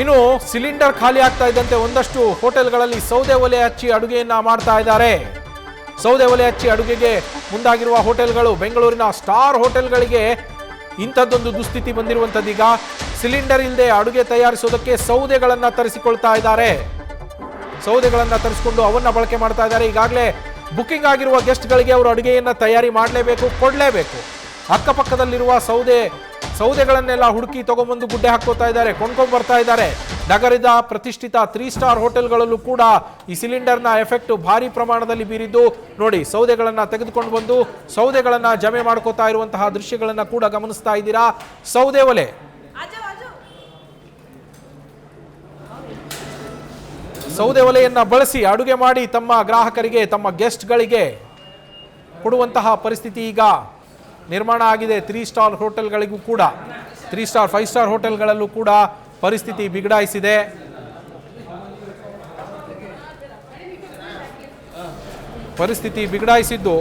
ಇನ್ನು ಸಿಲಿಂಡರ್ ಖಾಲಿ ಆಗ್ತಾ ಇದ್ದಂತೆ ಒಂದಷ್ಟು ಹೋಟೆಲ್ಗಳಲ್ಲಿ ಸೌದೆ ಒಲೆ ಹಚ್ಚಿ ಅಡುಗೆಯನ್ನ ಮಾಡ್ತಾ ಇದ್ದಾರೆ. ಸೌದೆ ಒಲೆ ಹಚ್ಚಿ ಅಡುಗೆಗೆ ಮುಂದಾಗಿರುವ ಹೋಟೆಲ್ಗಳು, ಬೆಂಗಳೂರಿನ ಸ್ಟಾರ್ ಹೋಟೆಲ್ಗಳಿಗೆ ಇಂಥದ್ದೊಂದು ದುಸ್ಥಿತಿ ಬಂದಿರುವಂಥದ್ದೀಗ. ಸಿಲಿಂಡರ್ ಇಲ್ಲದೆ ಅಡುಗೆ ತಯಾರಿಸೋದಕ್ಕೆ ಸೌದೆಗಳನ್ನು ತರಿಸಿಕೊಳ್ತಾ ಇದ್ದಾರೆ. ಸೌದೆಗಳನ್ನು ತರಿಸಿಕೊಂಡು ಅವನ್ನ ಬಳಕೆ ಮಾಡ್ತಾ ಇದ್ದಾರೆ. ಈಗಾಗಲೇ ಬುಕಿಂಗ್ ಆಗಿರುವ ಗೆಸ್ಟ್ಗಳಿಗೆ ಅವರು ಅಡುಗೆಯನ್ನು ತಯಾರಿ ಮಾಡಲೇಬೇಕು, ಕೊಡಲೇಬೇಕು. ಅಕ್ಕಪಕ್ಕದಲ್ಲಿರುವ ಸೌದೆಗಳನ್ನೆಲ್ಲ ಹುಡುಕಿ ತಗೊಂಡ್ಬಂದು ಗುಡ್ಡೆ ಹಾಕೋತಾ ಇದ್ದಾರೆ, ಕೊಂಡ್ಕೊಂಡು ಬರ್ತಾ ಇದ್ದಾರೆ. ನಗರದ ಪ್ರತಿಷ್ಠಿತ 3 ಸ್ಟಾರ್ ಹೋಟೆಲ್ಗಳಲ್ಲೂ ಕೂಡ ಈ ಸಿಲಿಂಡರ್ನ ಎಫೆಕ್ಟ್ ಭಾರಿ ಪ್ರಮಾಣದಲ್ಲಿ ಬೀರಿದ್ದು ನೋಡಿ. ಸೌದೆಗಳನ್ನು ತೆಗೆದುಕೊಂಡು ಬಂದು ಸೌದೆಗಳನ್ನು ಜಮೆ ಮಾಡ್ಕೋತಾ ಇರುವಂತಹ ದೃಶ್ಯಗಳನ್ನು ಕೂಡ ಗಮನಿಸ್ತಾ ಇದ್ದೀರಾ. ಸೌದೆ ಒಲೆ ಸೌದೆ ಒಲೆಯನ್ನ ಬಳಸಿ ಅಡುಗೆ ಮಾಡಿ ತಮ್ಮ ಗ್ರಾಹಕರಿಗೆ, ತಮ್ಮ ಗೆಸ್ಟ್ಗಳಿಗೆ ಕೊಡುವಂತಹ ಪರಿಸ್ಥಿತಿ ಈಗ ನಿರ್ಮಾಣ ಆಗಿದೆ. 3 ಸ್ಟಾರ್ ಹೋಟೆಲ್ಗಳಿಗೂ ಕೂಡ, 3 ಸ್ಟಾರ್ 5 ಸ್ಟಾರ್ ಹೋಟೆಲ್ಗಳಲ್ಲೂ ಕೂಡ ಪರಿಸ್ಥಿತಿ ಬಿಗಡಾಯಿಸಿದೆ. ಪರಿಸ್ಥಿತಿ ಬಿಗಡಾಯಿಸಿದ್ದು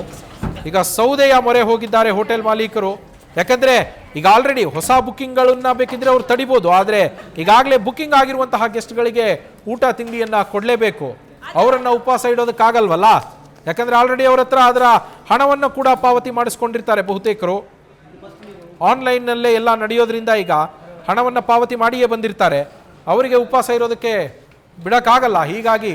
ಈಗ ಸೌದೆಯ ಮೊರೆ ಹೋಗಿದ್ದಾರೆ ಹೋಟೆಲ್ ಮಾಲೀಕರು. ಯಾಕಂದ್ರೆ ಈಗ ಆಲ್ರೆಡಿ ಹೊಸ ಬುಕ್ಕಿಂಗ್ಗಳನ್ನ ಬೇಕಿದ್ರೆ ಅವ್ರು ತಡಿಬೋದು, ಆದರೆ ಈಗಾಗಲೇ ಬುಕ್ಕಿಂಗ್ ಆಗಿರುವಂತಹ ಗೆಸ್ಟ್ಗಳಿಗೆ ಊಟ ತಿಂಡಿಯನ್ನ ಕೊಡಲೇಬೇಕು. ಅವರನ್ನ ಉಪವಾಸ ಇಡೋದಕ್ಕಾಗಲ್ವಲ್ಲ. ಯಾಕಂದ್ರೆ ಆಲ್ರೆಡಿ ಅವ್ರ ಹತ್ರ ಅದರ ಹಣವನ್ನು ಕೂಡ ಪಾವತಿ ಮಾಡಿಸ್ಕೊಂಡಿರ್ತಾರೆ ಬಹುತೇಕರು. ಆನ್ಲೈನ್ನಲ್ಲೇ ಎಲ್ಲ ನಡೆಯೋದ್ರಿಂದ ಈಗ ಹಣವನ್ನು ಪಾವತಿ ಮಾಡಿಯೇ ಬಂದಿರ್ತಾರೆ. ಅವರಿಗೆ ಉಪವಾಸ ಇರೋದಕ್ಕೆ ಬಿಡೋಕ್ಕಾಗಲ್ಲ. ಹೀಗಾಗಿ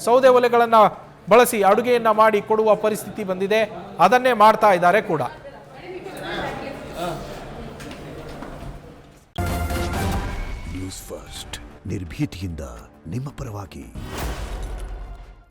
ಸೌದೆ ಒಲೆಗಳನ್ನು ಬಳಸಿ ಅಡುಗೆಯನ್ನು ಮಾಡಿ ಕೊಡುವ ಪರಿಸ್ಥಿತಿ ಬಂದಿದೆ. ಅದನ್ನೇ ಮಾಡ್ತಾ ಇದ್ದಾರೆ ಕೂಡ. ನ್ಯೂಸ್ ಫಸ್ಟ್ ನಿರ್ಭೀತಿಯಿಂದ ನಿಮ್ಮ ಪರವಾಗಿ.